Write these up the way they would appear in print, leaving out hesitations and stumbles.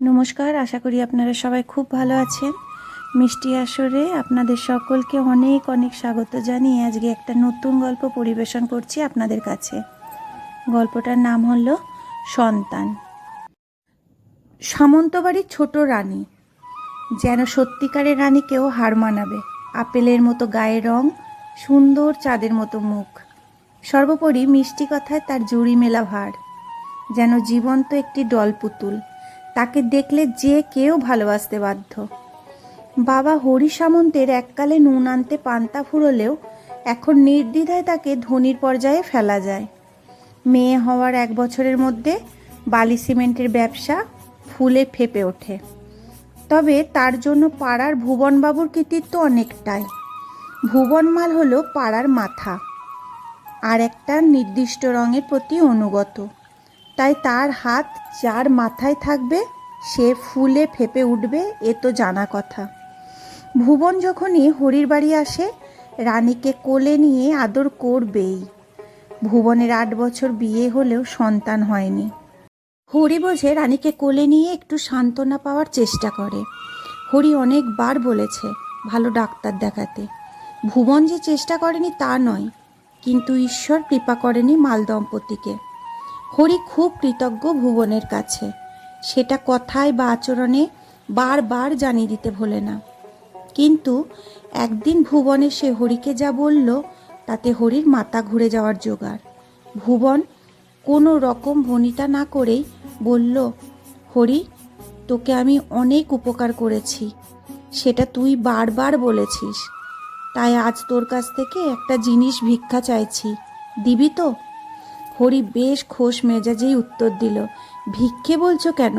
নমস্কার, আশা করি আপনারা সবাই খুব ভালো আছেন। মিষ্টি আসরে আপনাদের সকলকে অনেক অনেক স্বাগত জানিয়ে আজকে একটা নতুন গল্প পরিবেশন করছি আপনাদের কাছে। গল্পটার নাম হলো সন্তান। সামন্তবাড়ির ছোট রানী যেন সত্যিকারের রানীকেও হার মানাবে। আপেলের মতো গায়ের রং, সুন্দর চাঁদের মতো মুখ, সর্বোপরি মিষ্টি কথায় তার জুড়ি মেলা ভার, যেন জীবন্ত একটি ডল পুতুল। তাকে দেখলে যে কেউ ভালোবাসতে বাধ্য। বাবা হরি সামন্তের এককালে নুন আনতে পান্তা ফুরলেও এখন নির্দ্বিধায় তাকে ধনীর পর্যায়ে ফেলা যায়। মেয়ে হওয়ার 1 বছরের মধ্যে বালি সিমেন্টের ব্যবসা ফুলে ফেপে ওঠে। তবে তার জন্য পাড়ার ভুবনবাবুর কৃতিত্ব অনেকটাই। ভুবনমাল হলো পাড়ার মাথা, আর একটা নির্দিষ্ট রঙের প্রতি অনুগত। তাই তার হাত যার মাথায় থাকবে সে ফুলে ফেপে উঠবে, এ তো জানা কথা। ভুবন যখনই হরির বাড়ি আসে রানীকে কোলে নিয়ে আদর করবেই। ভুবনের 8 বছর বিয়ে হলেও সন্তান হয়নি। হরি বোঝে রানীকে কোলে নিয়ে একটু সান্ত্বনা পাওয়ার চেষ্টা করে। হরি অনেকবার বলেছে ভালো ডাক্তার দেখাতে। ভুবন যে চেষ্টা করেনি তা নয়, কিন্তু ঈশ্বর কৃপা করেনি মাল দম্পতিকে। হরি খুব কৃতজ্ঞ ভুবনের কাছে, সেটা কথায় বা আচরণে বারবার জানিয়ে দিতে ভোলে না। কিন্তু একদিন ভুবনে সে হরিকে যা বলল তাতে হরির মাথা ঘুরে যাওয়ার জোগাড়। ভুবন কোনো রকম ভনিতা না করেই বলল, হরি, তোকে আমি অনেক উপকার করেছি, সেটা তুই বারবার বলেছিস। তাই আজ তোর কাছ থেকে একটা জিনিস ভিক্ষা চাইছি, দিবি তো? হরি বেশ খোশ মেজাজেই উত্তর দিল, ভিক্ষে বলছো কেন?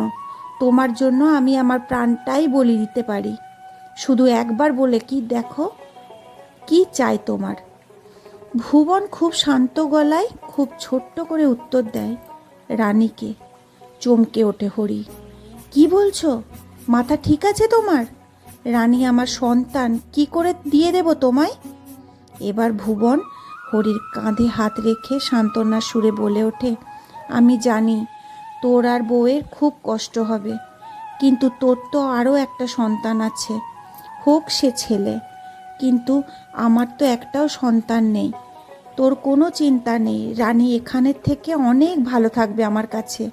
তোমার জন্য আমি আমার প্রাণটাই বলি দিতে পারি। শুধু একবার বলে কি দেখো, কি চাই তোমার? ভুবন খুব শান্ত গলায় খুব ছোট্ট করে উত্তর দেয়, রানীকে। চমকে ওঠে হরি, কি বলছো? মাথা ঠিক আছে তোমার? রানী আমার সন্তান, কি করে দিয়ে দেব তোমায়? এবার ভুবন হরির কাঁধে হাত রেখে সান্ত্বনার সুরে বলে ওঠে, আমি জানি তোর আর বউয়ের খুব কষ্ট হবে, কিন্তু তোর তো আরও একটা সন্তান আছে, হোক সে ছেলে। কিন্তু আমার তো একটাও সন্তান নেই। তোর কোনো চিন্তা নেই, রানী এখানের থেকে অনেক ভালো থাকবে আমার কাছে।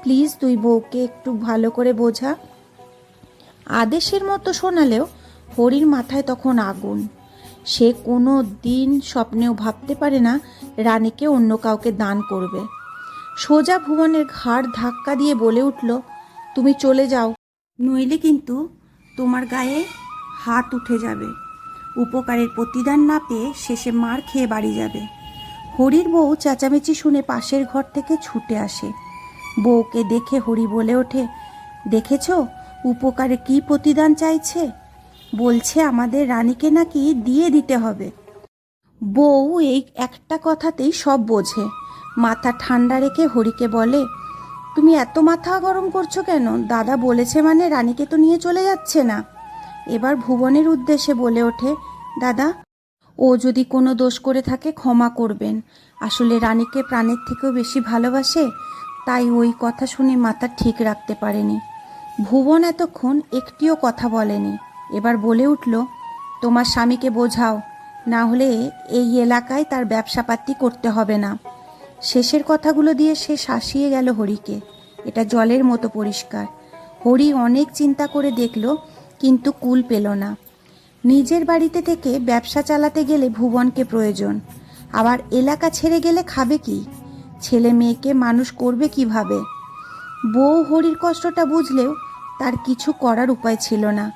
প্লিজ তুই বউকে একটু ভালো করে বোঝা। আদেশের মতো শোনালেও হরির মাথায় তখন আগুন। সে কোনো দিন স্বপ্নেও ভাবতে পারে না রানীকে অন্য কাউকে দান করবে। সোজা ভুবনের ঘাড় ধাক্কা দিয়ে বলে উঠল, তুমি চলে যাও, নইলে কিন্তু তোমার গায়ে হাত উঠে যাবে। উপকারের প্রতিদান না পেয়ে শেষে মার খেয়ে বাড়ি যাবে। হরির বউ চেঁচামেচি শুনে পাশের ঘর থেকে ছুটে আসে। বউকে দেখে হরি বলে ওঠে, দেখেছ উপকারে কি প্রতিদান চাইছে? বলছে আমাদের রানীকে নাকি দিয়ে দিতে হবে। বউ এই একটা কথাতেই সব বোঝে। মাথা ঠান্ডা রেখে হরিকে বলে, তুমি এত মাথা গরম করছো কেন? দাদা বলেছে মানে রানীকে তো নিয়ে চলে যাচ্ছে না। এবার ভুবনের উদ্দেশ্যে বলে ওঠে, দাদা, ও যদি কোনো দোষ করে থাকে ক্ষমা করবেন। আসলে রানীকে প্রাণের থেকেও বেশি ভালোবাসে, তাই ওই কথা শুনে মাথা ঠিক রাখতে পারেনি। ভুবন এতক্ষণ একটিও কথা বলেনি। এবার বলে উঠল, তোমার স্বামীকে বোঝাও, না হলে এই এলাকায় তার ব্যবসাপাতি করতে হবে না। শেষের কথাগুলো দিয়ে সে শাসিয়ে গেল হরিকে। এটা জলের মতো পরিষ্কার। হরি অনেক চিন্তা করে দেখল, কিন্তু কুল পেল না। নিজের বাড়িতে থেকে ব্যবসা চালাতে গেলে ভুবনকে প্রয়োজন, আবার এলাকা ছেড়ে গেলে খাবে কি? ছেলে মেয়েকে মানুষ করবে কিভাবে? বউ হরির কষ্টটা বুঝলেও তার কিছু করার উপায় ছিল না।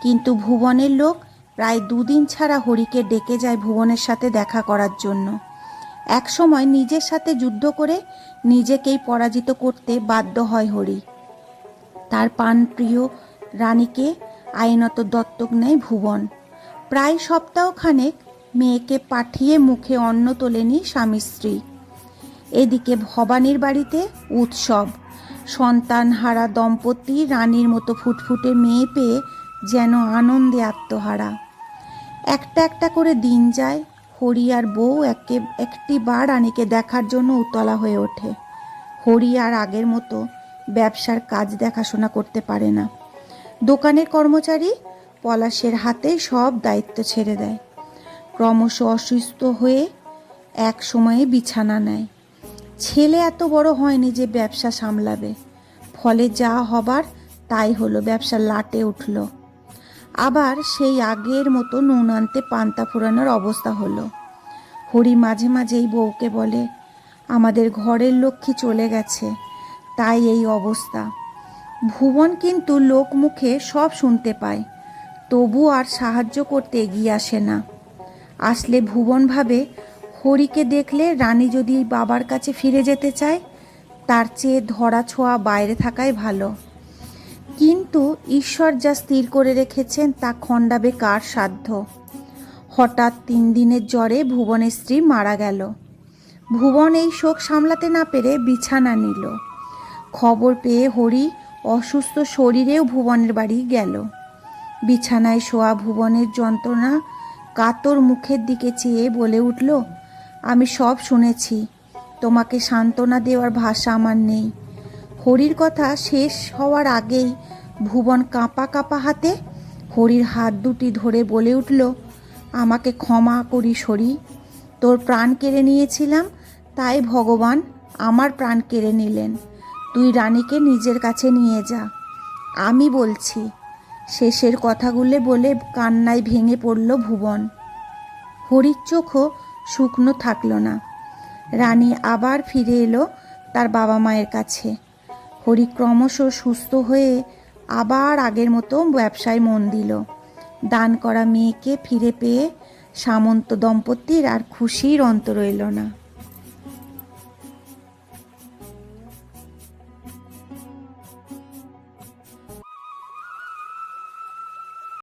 কিন্তু ভুবনের লোক প্রায় 2 দিন ছাড়া হরিকে ডেকে যায় ভুবনের সাথে দেখা করার জন্য। এক সময় নিজের সাথে যুদ্ধ করে নিজেকেই পরাজিত করতে বাধ্য হয় হরি। তার প্রাণপ্রিয় রানীকে আইনত দত্তক নেয় ভুবন। প্রায় সপ্তাহখানেক মেয়েকে পাঠিয়ে মুখে অন্ন তোলেনি স্বামী স্ত্রী। এদিকে ভবানীর বাড়িতে উৎসব। সন্তান হারা দম্পতি রানীর মতো ফুটফুটে মেয়ে পেয়ে যেন আনন্দে আত্মহারা। একটা একটা করে দিন যায়। হরি আর বউ একটি বার রানীকে দেখার জন্য উতলা হয়ে ওঠে। হরি আর আগের মতো ব্যবসার কাজ দেখাশোনা করতে পারে না। দোকানের কর্মচারী পলাশের হাতে সব দায়িত্ব ছেড়ে দেয়। ক্রমশ অসুস্থ হয়ে এক সময়ে বিছানা নেয়। ছেলে এত বড় হয়নি যে ব্যবসা সামলাবে, ফলে যা হবার তাই হলো, ব্যবসা লাটে উঠল। আবার সেই আগের মতো নুন আনতে পান্তা ফোরানোর অবস্থা হলো। হরি মাঝে মাঝেই বউকে বলে, আমাদের ঘরের লক্ষ্মী চলে গেছে, তাই এই অবস্থা। ভুবন কিন্তু লোক মুখে সব শুনতে পায়, তবু আর সাহায্য করতে এগিয়ে আসে না। আসলে ভুবন ভাবে, হরিকে দেখলে রানী যদি বাবার কাছে ফিরে যেতে চায়, তার চেয়ে ধরা ছোঁয়া বাইরে থাকাই ভালো। কিন্তু ঈশ্বর যা স্থির করে রেখেছেন তা খণ্ডাবে কার সাধ্য। হঠাৎ 3 দিনের জ্বরে ভুবনের স্ত্রী মারা গেল। ভুবন এই শোক সামলাতে না পেরে বিছানা নিল। খবর পেয়ে হরি অসুস্থ শরীরেও ভুবনের বাড়ি গেল। বিছানায় শোয়া ভুবনের যন্ত্রণা কাতর মুখের দিকে চেয়ে বলে উঠল, আমি সব শুনেছি, তোমাকে সান্ত্বনা দেওয়ার ভাষা আমার নেই। হরির কথা শেষ হওয়ার আগেই ভুবন কাঁপা কাঁপা হাতে হরির হাত দুটি ধরে বলে উঠল, আমাকে ক্ষমা করিস হরি, তোর প্রাণ কেড়ে নিয়েছিলাম, তাই ভগবান আমার প্রাণ কেড়ে নিলেন। তুই রানীকে নিজের কাছে নিয়ে যা, আমি বলছি। শেষের কথাগুলো বলে কান্নায় ভেঙে পড়ল ভুবন। হরির চোখও শুকনো থাকল না। রানী আবার ফিরে এলো তার বাবা মায়ের কাছে। হরি ক্রমশ সুস্থ হয়ে আবার আগের মতো ব্যবসায় মন দিল। দান করা মেয়েকে ফিরে পেয়ে সামন্ত দম্পতির আর খুশির অন্ত রইল না।